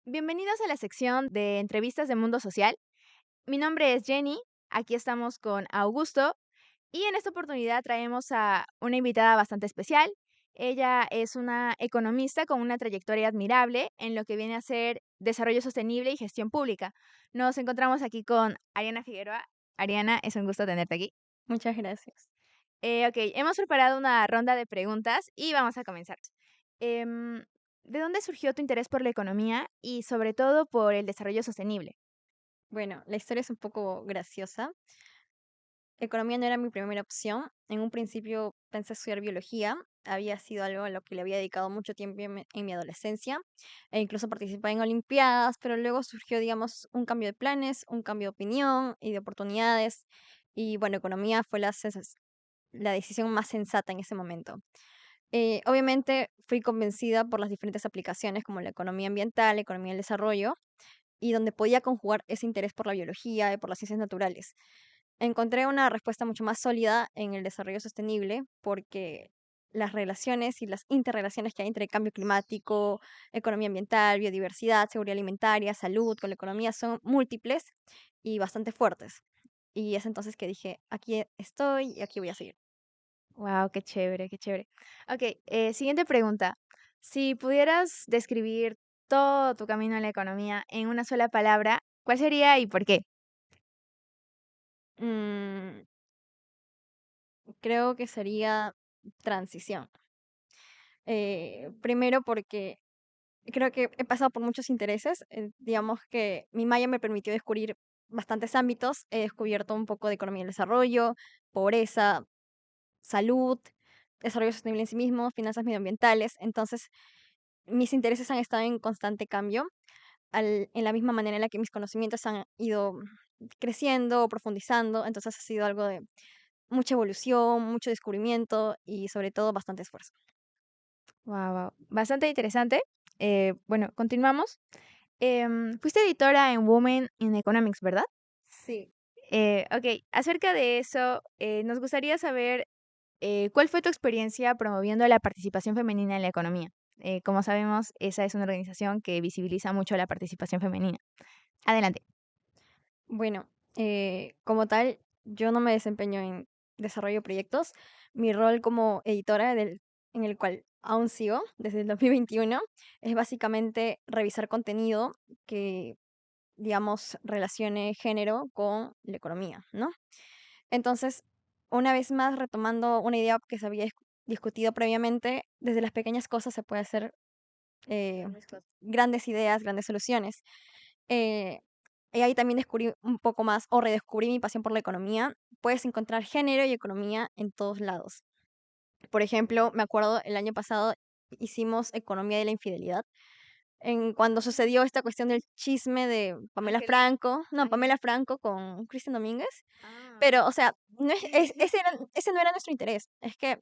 Bienvenidos a la sección de entrevistas de Mundo Social. Mi nombre es Jenny, aquí estamos con Augusto y en esta oportunidad traemos a una invitada bastante especial. Ella es una economista con una trayectoria admirable en lo que viene a ser desarrollo sostenible y gestión pública. Nos encontramos aquí con Ariana Figueroa. Ariana, es un gusto tenerte aquí. Muchas gracias. Ok, hemos preparado una ronda de preguntas y vamos a comenzar. Em, ¿De dónde surgió tu interés por la economía y sobre todo por el desarrollo sostenible? Bueno, la historia es un poco graciosa. Economía no era mi primera opción. En un principio pensé estudiar biología. Había sido algo a lo que le había dedicado mucho tiempo en mi adolescencia. E incluso participé en olimpiadas, pero luego surgió, digamos, un cambio de planes, un cambio de opinión y de oportunidades. Y bueno, economía fue la decisión más sensata en ese momento. Obviamente fui convencida por las diferentes aplicaciones como la economía ambiental, la economía del desarrollo, y donde podía conjugar ese interés por la biología y por las ciencias naturales. Encontré una respuesta mucho más sólida en el desarrollo sostenible porque las relaciones y las interrelaciones que hay entre cambio climático, economía ambiental, biodiversidad, seguridad alimentaria, salud, con la economía son múltiples y bastante fuertes. Y es entonces que dije, aquí estoy y aquí voy a seguir. Wow, qué chévere, qué chévere. Ok, siguiente pregunta. Si pudieras describir todo tu camino en la economía en una sola palabra, ¿cuál sería y por qué? Mm, creo que sería transición. Primero porque creo que he pasado por muchos intereses. Digamos que mi malla me permitió descubrir bastantes ámbitos. He descubierto un poco de economía del desarrollo, pobreza, salud, desarrollo sostenible en sí mismo, finanzas medioambientales. Entonces, mis intereses han estado en constante cambio, en la misma manera en la que mis conocimientos han ido creciendo, profundizando. Entonces, ha sido algo de mucha evolución, mucho descubrimiento y sobre todo bastante esfuerzo. Wow, wow. Bastante interesante. Bueno, continuamos. Fuiste editora en Women in Economics, ¿verdad? Sí. Ok, acerca de eso, nos gustaría saber ¿cuál fue tu experiencia promoviendo la participación femenina en la economía? Como sabemos, esa es una organización que visibiliza mucho la participación femenina. Adelante. Bueno, como tal, yo no me desempeño en desarrollo de proyectos. Mi rol como editora, en el cual aún sigo desde el 2021, es básicamente revisar contenido que, digamos, relacione género con la economía, ¿no? Entonces, una vez más, retomando una idea que se había discutido previamente, desde las pequeñas cosas se puede hacer eh, grandes ideas, grandes soluciones. Eh, y ahí también descubrí un poco más o redescubrí mi pasión por la economía. Puedes encontrar género y economía en todos lados. Por ejemplo, me acuerdo el año pasado hicimos economía de la infidelidad. Cuando sucedió esta cuestión del chisme de Pamela Ángel, Franco, no, Ángel. Pamela Franco con Cristian Domínguez, Ah, pero, o sea, no ese no era nuestro interés. Es que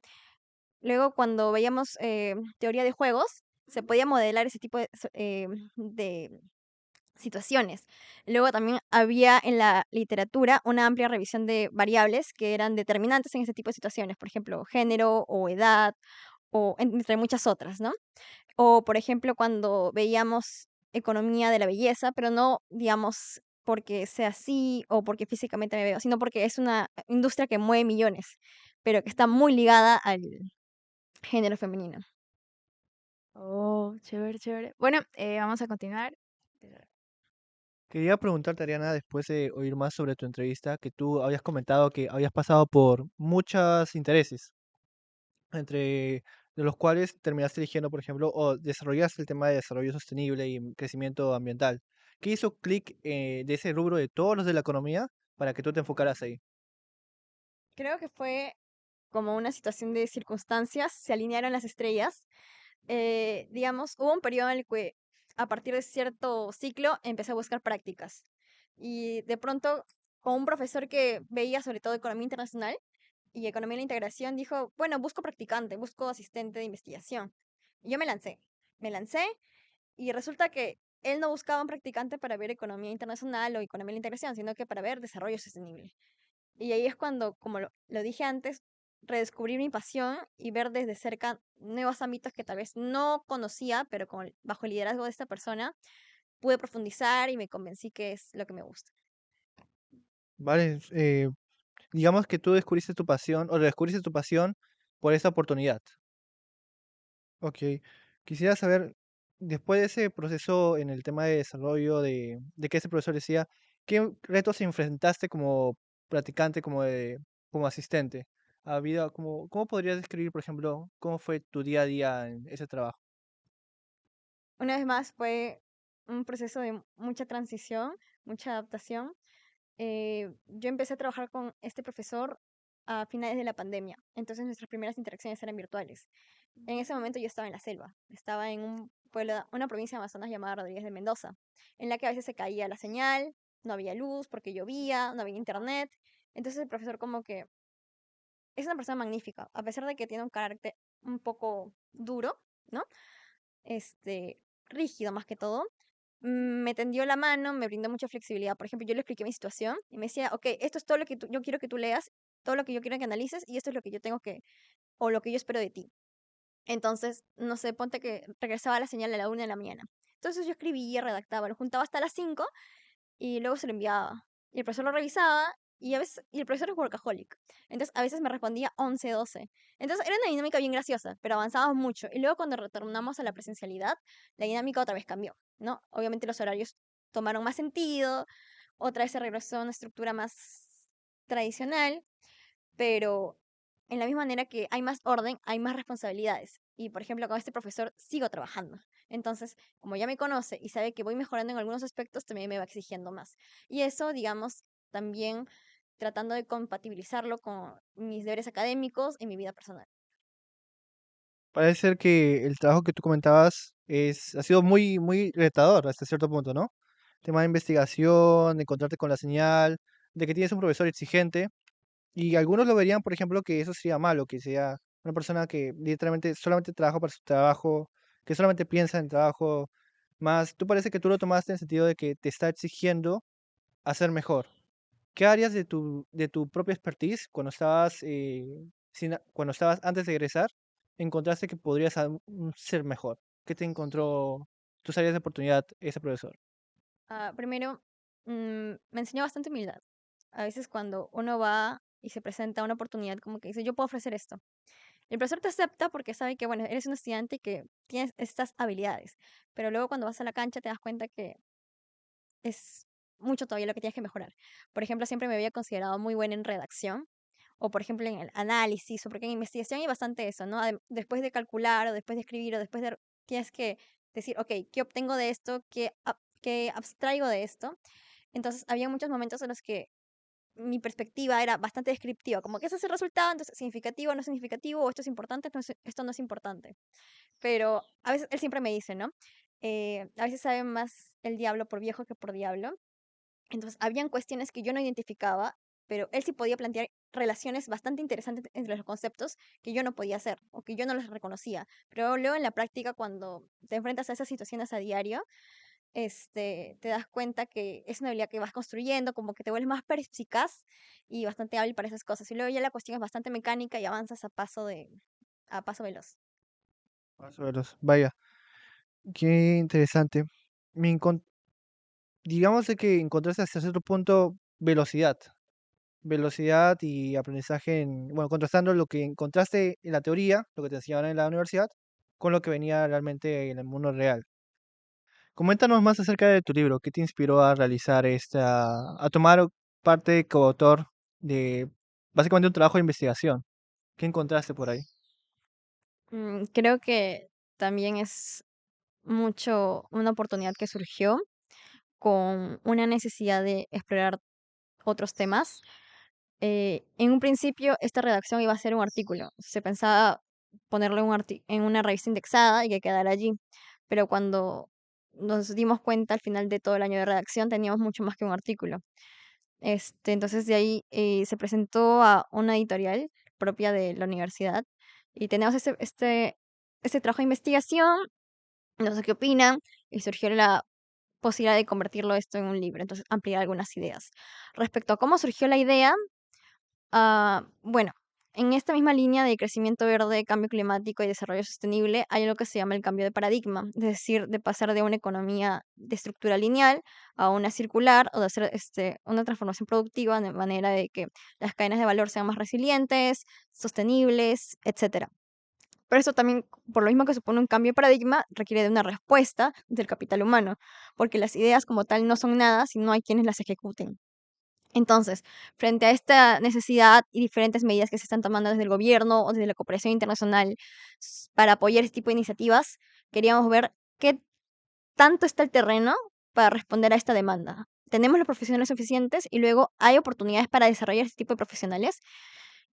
luego cuando veíamos teoría de juegos, se ujú. podía modelar ese tipo de situaciones. Luego también había en la literatura una amplia revisión de variables que eran determinantes en ese tipo de situaciones, por ejemplo, género o edad o entre muchas otras, ¿no? O, por ejemplo, cuando veíamos economía de la belleza, pero no, digamos, porque sea así o porque físicamente me veo, sino porque es una industria que mueve millones, pero que está muy ligada al género femenino. Oh, chévere, chévere. Bueno, vamos a continuar. Quería preguntarte, Ariana, después de oír más sobre tu entrevista, que tú habías comentado que habías pasado por muchos intereses, entre de los cuales terminaste eligiendo, por ejemplo, o desarrollaste el tema de desarrollo sostenible y crecimiento ambiental. ¿Qué hizo clic de ese rubro de todos los de la economía para que tú te enfocaras ahí? Creo que fue como una situación de circunstancias, se alinearon las estrellas. Digamos, hubo un periodo en el que a partir de cierto ciclo empecé a buscar prácticas. Y de pronto, con un profesor que veía sobre todo economía internacional y economía de la integración, dijo, bueno, busco practicante, busco asistente de investigación. Y yo me lancé y resulta que él no buscaba un practicante para ver economía internacional o economía de la integración, sino que para ver desarrollo sostenible. Y ahí es cuando, como lo dije antes, redescubrir mi pasión y ver desde cerca nuevos ámbitos que tal vez no conocía, pero bajo el liderazgo de esta persona, pude profundizar y me convencí que es lo que me gusta. Vale, digamos que tú descubriste tu pasión o descubriste tu pasión por esta oportunidad. Ok, quisiera saber, después de ese proceso en el tema de desarrollo de que ese profesor decía, ¿qué retos enfrentaste como practicante, como asistente? ¿Cómo podrías describir, por ejemplo, cómo fue tu día a día en ese trabajo? Una vez más fue un proceso de mucha transición, mucha adaptación. Yo empecé a trabajar con este profesor a finales de la pandemia, entonces nuestras primeras interacciones eran virtuales. En ese momento yo estaba en la selva, estaba en un pueblo, una provincia de Amazonas llamada Rodríguez de Mendoza, en la que a veces se caía la señal, no había luz porque llovía, no había internet. Entonces el profesor como que es una persona magnífica, a pesar de que tiene un carácter un poco duro, ¿no? Este, rígido más que todo. Me tendió la mano, me brindó mucha flexibilidad. Por ejemplo, yo le expliqué mi situación y me decía, ok, esto es todo lo que yo quiero que tú leas, todo lo que yo quiero que analices y esto es lo que yo tengo que, o lo que yo espero de ti. Entonces, no sé, ponte que regresaba la señal a la 1 de la mañana. Entonces yo escribía, redactaba, lo juntaba hasta las 5 y luego se lo enviaba. Y el profesor lo revisaba y a veces, y el profesor es workaholic. Entonces a veces me respondía 11 12. Entonces era una dinámica bien graciosa, pero avanzábamos mucho. Y luego cuando retornamos a la presencialidad, la dinámica otra vez cambió, ¿no? Obviamente los horarios tomaron más sentido, otra vez se regresó a una estructura más tradicional, pero en la misma manera que hay más orden, hay más responsabilidades. Y por ejemplo, con este profesor sigo trabajando. Entonces, como ya me conoce y sabe que voy mejorando en algunos aspectos, también me va exigiendo más. Y eso, digamos, también tratando de compatibilizarlo con mis deberes académicos y mi vida personal. Parece ser que el trabajo que tú comentabas ha sido muy retador hasta cierto punto, ¿no? Tema de investigación, de encontrarte con la señal, de que tienes un profesor exigente. Y algunos lo verían, por ejemplo, que eso sería malo, que sea una persona que literalmente solamente trabaja para su trabajo, que solamente piensa en trabajo, más tú parece que tú lo tomaste en el sentido de que te está exigiendo hacer mejor. ¿Qué áreas de tu propia expertise cuando estabas, cuando estabas antes de egresar, encontraste que podrías ser mejor? ¿Qué te encontró tus áreas de oportunidad ese profesor? Primero, me enseñó bastante humildad. A veces cuando uno va y se presenta una oportunidad como que dice, yo puedo ofrecer esto. El profesor te acepta porque sabe que, bueno, eres un estudiante y que tienes estas habilidades, pero luego cuando vas a la cancha te das cuenta que es mucho todavía lo que tienes que mejorar. Por ejemplo, siempre me había considerado muy buena en redacción o, por ejemplo, en el análisis o porque en investigación hay bastante eso, ¿no? Después de calcular o después de escribir o después de... Tienes que decir, ok, ¿qué obtengo de esto? ¿Qué abstraigo de esto? Entonces, había muchos momentos en los que mi perspectiva era bastante descriptiva, como que ese es el resultado, entonces significativo, no significativo, o esto es importante, esto no es importante. Pero a veces él siempre me dice, ¿no? A veces sabe más el diablo por viejo que por diablo. Entonces, habían cuestiones que yo no identificaba, pero él sí podía plantear relaciones bastante interesantes entre los conceptos que yo no podía hacer o que yo no los reconocía. Pero luego en la práctica, cuando te enfrentas a esas situaciones a diario, te das cuenta que es una habilidad que vas construyendo, como que te vuelves más perspicaz y bastante hábil para esas cosas. Y luego ya la cuestión es bastante mecánica y avanzas a paso veloz. Más o menos. Vaya, qué interesante. Me encon- digamos de que encontraste hasta cierto punto velocidad y aprendizaje bueno, contrastando lo que encontraste en la teoría, lo que te enseñaban en la universidad, con lo que venía realmente en el mundo real. Coméntanos más acerca de tu libro, ¿qué te inspiró a realizar a tomar parte coautor de básicamente un trabajo de investigación? ¿Qué encontraste por ahí? Creo que también es mucho una oportunidad que surgió con una necesidad de explorar otros temas. En un principio, esta redacción iba a ser un artículo. Se pensaba ponerlo en una revista indexada y que quedara allí. Pero cuando nos dimos cuenta al final de todo el año de redacción, teníamos mucho más que un artículo. Entonces de ahí se presentó a una editorial propia de la universidad y tenemos este trabajo de investigación, no sé qué opinan, y surgió la posibilidad de convertirlo esto en un libro, entonces ampliar algunas ideas. Respecto a cómo surgió la idea, bueno, en esta misma línea de crecimiento verde, cambio climático y desarrollo sostenible, hay lo que se llama el cambio de paradigma, es decir, de pasar de una economía de estructura lineal a una circular o de hacer una transformación productiva de manera de que las cadenas de valor sean más resilientes, sostenibles, etcétera. Pero eso también, por lo mismo que supone un cambio de paradigma, requiere de una respuesta del capital humano, porque las ideas como tal no son nada si no hay quienes las ejecuten. Entonces, frente a esta necesidad y diferentes medidas que se están tomando desde el gobierno o desde la cooperación internacional para apoyar este tipo de iniciativas, queríamos ver qué tanto está el terreno para responder a esta demanda. ¿Tenemos los profesionales suficientes? Y luego, ¿hay oportunidades para desarrollar este tipo de profesionales?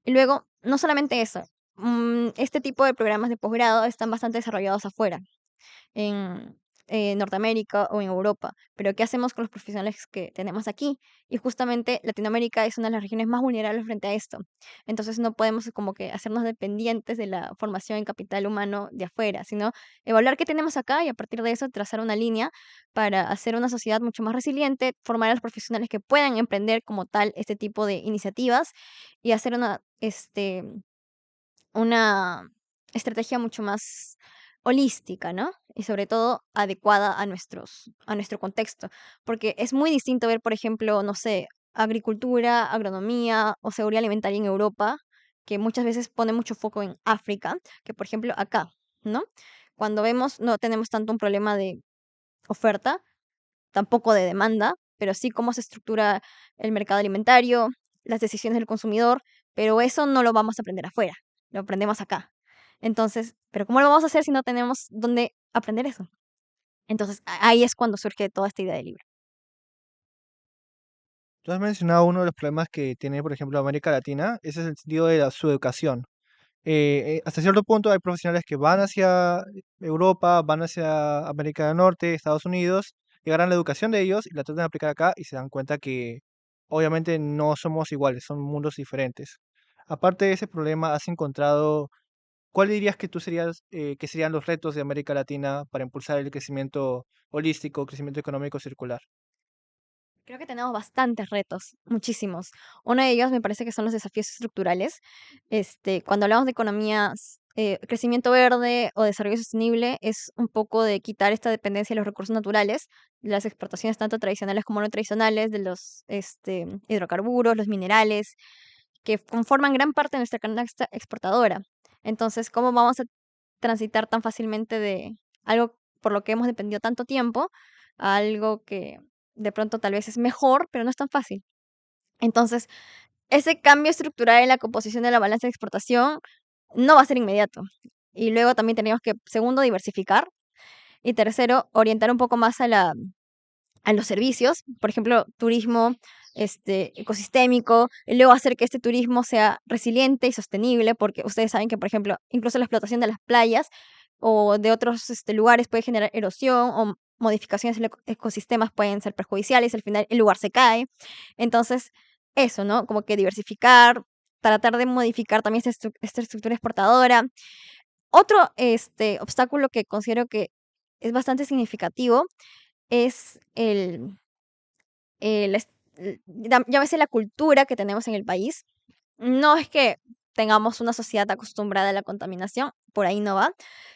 Y luego, no solamente eso, este tipo de programas de posgrado están bastante desarrollados afuera en Norteamérica o en Europa, pero ¿qué hacemos con los profesionales que tenemos aquí? Y justamente Latinoamérica es una de las regiones más vulnerables frente a esto. Entonces no podemos como que hacernos dependientes de la formación en capital humano de afuera, sino evaluar qué tenemos acá y a partir de eso trazar una línea para hacer una sociedad mucho más resiliente, formar a los profesionales que puedan emprender como tal este tipo de iniciativas y hacer una estrategia mucho más holística, ¿no? Y sobre todo adecuada a nuestro contexto, porque es muy distinto ver, por ejemplo, no sé, agricultura, agronomía o seguridad alimentaria en Europa, que muchas veces pone mucho foco en África, que por ejemplo acá, ¿no? Cuando vemos, no tenemos tanto un problema de oferta, tampoco de demanda, pero sí cómo se estructura el mercado alimentario, las decisiones del consumidor, pero eso no lo vamos a aprender afuera, lo aprendemos acá. Entonces, ¿pero cómo lo vamos a hacer si no tenemos dónde aprender eso? Entonces, ahí es cuando surge toda esta idea del libro. Tú has mencionado uno de los problemas que tiene, por ejemplo, América Latina, ese es el sentido de su educación. Hasta cierto punto hay profesionales que van hacia Europa, van hacia América del Norte, Estados Unidos, y agarran la educación de ellos y la tratan de aplicar acá y se dan cuenta que obviamente no somos iguales, son mundos diferentes. Aparte de ese problema, ¿has encontrado, cuál dirías que tú serías, que serían los retos de América Latina para impulsar el crecimiento holístico, crecimiento económico circular? Creo que tenemos bastantes retos, muchísimos. Uno de ellos me parece que son los desafíos estructurales. Cuando hablamos de economías, crecimiento verde o desarrollo sostenible, es un poco de quitar esta dependencia de los recursos naturales, de las exportaciones tanto tradicionales como no tradicionales, de los hidrocarburos, los minerales, que conforman gran parte de nuestra canasta exportadora. Entonces, ¿cómo vamos a transitar tan fácilmente de algo por lo que hemos dependido tanto tiempo a algo que de pronto tal vez es mejor, pero no es tan fácil? Entonces, ese cambio estructural en la composición de la balanza de exportación no va a ser inmediato. Y luego también tenemos que, segundo, diversificar. Y tercero, orientar un poco más a los servicios, por ejemplo, turismo ecosistémico, y luego hacer que este turismo sea resiliente y sostenible, porque ustedes saben que, por ejemplo, incluso la explotación de las playas o de otros lugares puede generar erosión o modificaciones en los ecosistemas pueden ser perjudiciales, al final el lugar se cae. Entonces, eso, ¿no? Como que diversificar, tratar de modificar también esta estructura exportadora. Otro obstáculo que considero que es bastante significativo es llámese la cultura que tenemos en el país. No es que tengamos una sociedad acostumbrada a la contaminación, por ahí no va,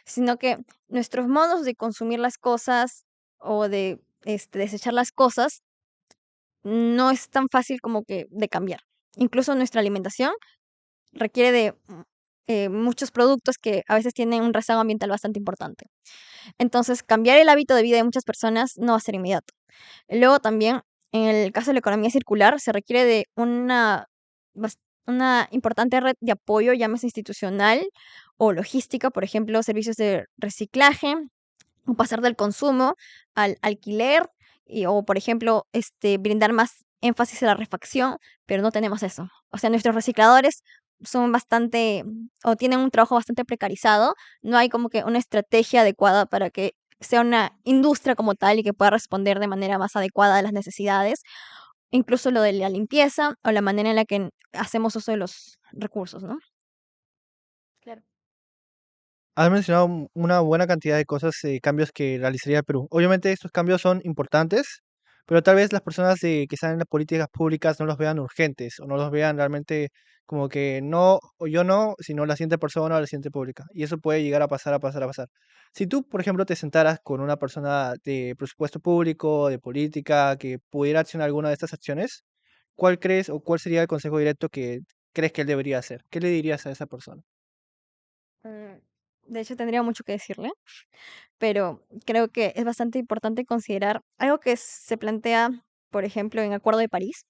sino que nuestros modos de consumir las cosas o de desechar las cosas no es tan fácil como que de cambiar. Incluso nuestra alimentación requiere de muchos productos que a veces tienen un rezago ambiental bastante importante. Entonces, cambiar el hábito de vida de muchas personas no va a ser inmediato. Luego también, en el caso de la economía circular, se requiere de una importante red de apoyo, llámese institucional o logística, por ejemplo, servicios de reciclaje, o pasar del consumo al alquiler, o por ejemplo, brindar más énfasis a la refacción, pero no tenemos eso. O sea, nuestros recicladores son bastante, o tienen un trabajo bastante precarizado, no hay como que una estrategia adecuada para que sea una industria como tal y que pueda responder de manera más adecuada a las necesidades, incluso lo de la limpieza o la manera en la que hacemos uso de los recursos, ¿no? Claro. Has mencionado una buena cantidad de cosas, cambios que realizaría el Perú. Obviamente estos cambios son importantes, pero tal vez las personas que están en las políticas públicas no los vean urgentes o no los vean realmente como que no, o yo no, sino la siguiente persona o la siguiente pública. Y eso puede llegar a pasar, a pasar, a pasar. Si tú, por ejemplo, te sentaras con una persona de presupuesto público, de política, que pudiera accionar alguna de estas acciones, ¿cuál crees o cuál sería el consejo directo que crees que él debería hacer? ¿Qué le dirías a esa persona? Mm, De hecho, tendría mucho que decirle, pero creo que es bastante importante considerar algo que se plantea, por ejemplo, en Acuerdo de París,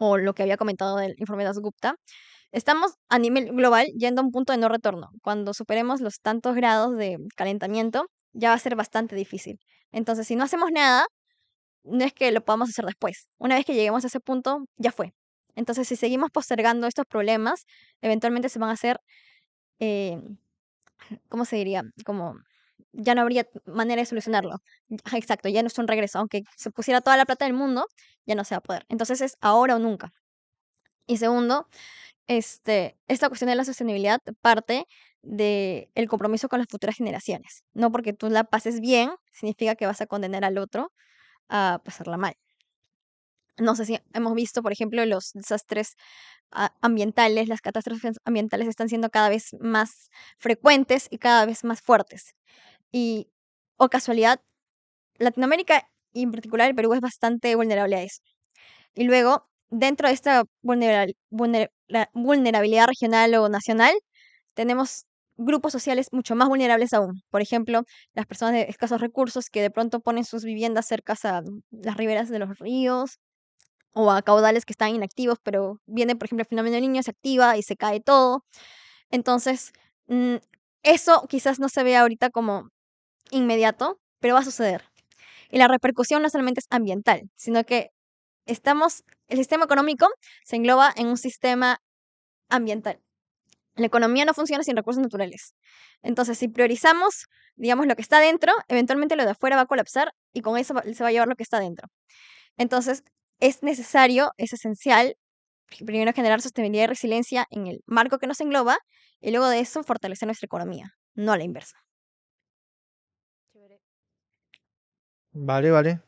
o lo que había comentado del informe de Gupta. Estamos a nivel global yendo a un punto de no retorno. Cuando superemos los tantos grados de calentamiento, ya va a ser bastante difícil. Entonces, si no hacemos nada, no es que lo podamos hacer después. Una vez que lleguemos a ese punto, ya fue. Entonces, si seguimos postergando estos problemas, eventualmente se van a hacer, eh, ¿cómo se diría? Como ya no habría manera de solucionarlo. Ajá, exacto, ya no es un regreso. Aunque se pusiera toda la plata del mundo, ya no se va a poder. Entonces es ahora o nunca. Y segundo, esta cuestión de la sostenibilidad parte del compromiso con las futuras generaciones. No porque tú la pases bien, significa que vas a condenar al otro a pasarla mal. No sé si hemos visto, por ejemplo, los desastres ambientales, las catástrofes ambientales están siendo cada vez más frecuentes y cada vez más fuertes. Y, o casualidad, Latinoamérica y en particular el Perú es bastante vulnerable a eso. Y luego, dentro de esta vulnerabilidad regional o nacional, tenemos grupos sociales mucho más vulnerables aún. Por ejemplo, las personas de escasos recursos que de pronto ponen sus viviendas cerca a las riberas de los ríos o a caudales que están inactivos, pero viene, por ejemplo, el fenómeno del niño, se activa y se cae todo. Entonces, mm, eso quizás no se vea ahorita como inmediato, pero va a suceder. Y la repercusión no solamente es ambiental, sino que el sistema económico se engloba en un sistema ambiental. La economía no funciona sin recursos naturales. Entonces, si priorizamos, digamos, lo que está dentro, eventualmente lo de afuera va a colapsar y con eso se va a llevar lo que está dentro. Entonces, es necesario, es esencial, primero generar sostenibilidad y resiliencia en el marco que nos engloba y luego de eso fortalecer nuestra economía, no a la inversa. Chévere. Vale, vale.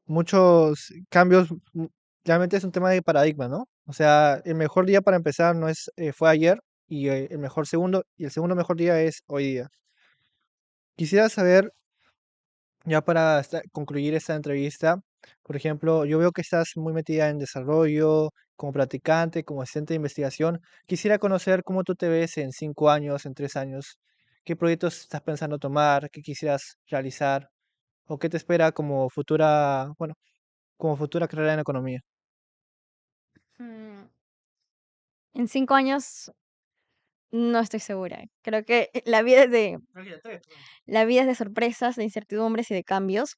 Muchos cambios, realmente es un tema de paradigma, ¿no? O sea, el mejor día para empezar no es, fue ayer y el mejor segundo, y el segundo mejor día es hoy día. Quisiera saber, ya para concluir esta entrevista, por ejemplo, yo veo que estás muy metida en desarrollo, como practicante, como asistente de investigación. Quisiera conocer cómo tú te ves en 5 años, en 3 años, qué proyectos estás pensando tomar, qué quisieras realizar, o qué te espera como futura, bueno, como futura carrera en economía. Mm, En 5 años no estoy segura. Creo que la vida es de sorpresas, de incertidumbres y de cambios.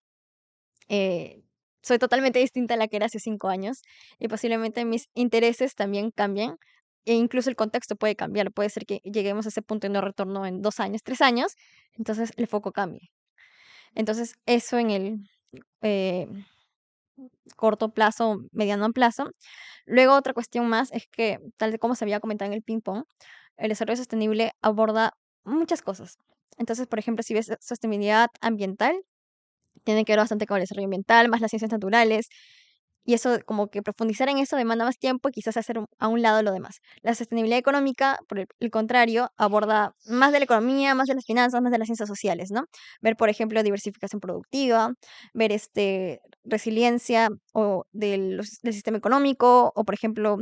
Eh, Soy totalmente distinta a la que era hace 5 años y posiblemente mis intereses también cambien e incluso el contexto puede cambiar. Puede ser que lleguemos a ese punto de no retorno en 2 años, 3 años, entonces el foco cambie. Entonces eso en el eh, corto plazo, mediano plazo. Luego otra cuestión más es que, tal como se había comentado en el ping pong, el desarrollo sostenible aborda muchas cosas. Entonces, por ejemplo, si ves sostenibilidad ambiental, tiene que ver bastante con el desarrollo ambiental, más las ciencias naturales, y eso, como que profundizar en eso demanda más tiempo y quizás hacer a un lado lo demás. La sostenibilidad económica, por el contrario, aborda más de la economía, más de las finanzas, más de las ciencias sociales, ¿no? Ver, por ejemplo, diversificación productiva, ver resiliencia del sistema económico, o por ejemplo,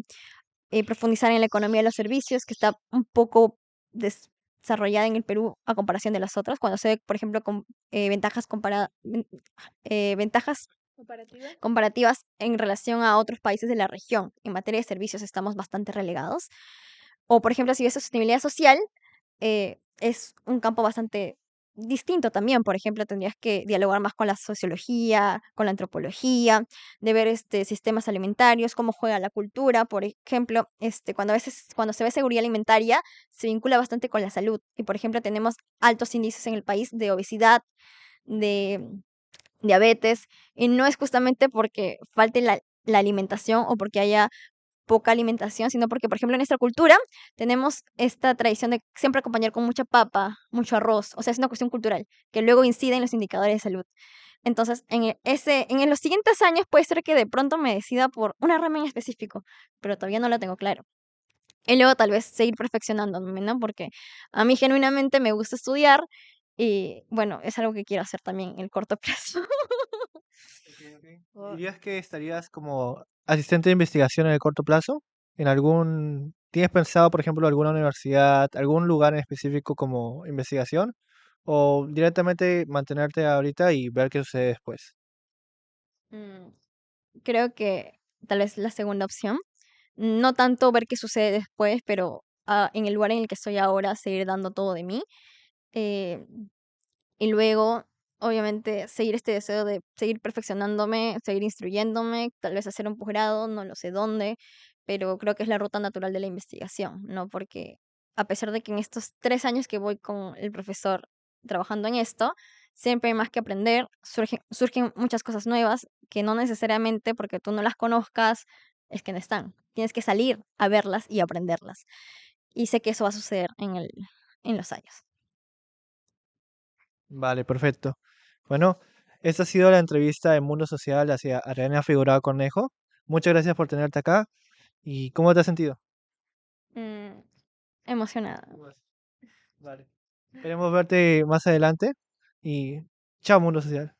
profundizar en la economía de los servicios, que está un poco desarrollada en el Perú a comparación de las otras, cuando se ve, por ejemplo, con ventajas ¿Comparativa? comparativas en relación a otros países de la región. En materia de servicios estamos bastante relegados. O, por ejemplo, si ves sostenibilidad social, es un campo bastante distinto también. Por ejemplo, tendrías que dialogar más con la sociología, con la antropología, de ver sistemas alimentarios, cómo juega la cultura. Por ejemplo, cuando se ve seguridad alimentaria, se vincula bastante con la salud. Y, por ejemplo, tenemos altos índices en el país de obesidad, de diabetes, y no es justamente porque falte la alimentación o porque haya poca alimentación, sino porque, por ejemplo, en nuestra cultura tenemos esta tradición de siempre acompañar con mucha papa, mucho arroz, o sea, es una cuestión cultural que luego incide en los indicadores de salud. Entonces, en los siguientes años puede ser que de pronto me decida por una rama en específico, pero todavía no lo tengo claro. Y luego tal vez seguir perfeccionándome, ¿no? Porque a mí genuinamente me gusta estudiar y bueno, es algo que quiero hacer también en el corto plazo. Ok. ¿Dirías que estarías como asistente de investigación en el corto plazo? ¿Tienes pensado, por ejemplo, alguna universidad, algún lugar en específico como investigación? ¿O directamente mantenerte ahorita y ver qué sucede después? Mm, Creo que tal vez la segunda opción. No tanto ver qué sucede después, pero en el lugar en el que estoy ahora, seguir dando todo de mí. eh, Y luego, obviamente, seguir este deseo de seguir perfeccionándome, seguir instruyéndome, tal vez hacer un posgrado, no lo sé dónde, pero creo que es la ruta natural de la investigación, ¿no? Porque a pesar de que en estos 3 años que voy con el profesor trabajando en esto, siempre hay más que aprender, surgen muchas cosas nuevas que no necesariamente porque tú no las conozcas es que no están. Tienes que salir a verlas y aprenderlas. Y sé que eso va a suceder en los años. Vale, perfecto. Bueno, esta ha sido la entrevista de Mundo Social hacia Ariana Figueroa Cornejo. Muchas gracias por tenerte acá. ¿Y cómo te has sentido? Mm, Emocionada. Igual. Vale. Esperemos verte más adelante y chao, Mundo Social.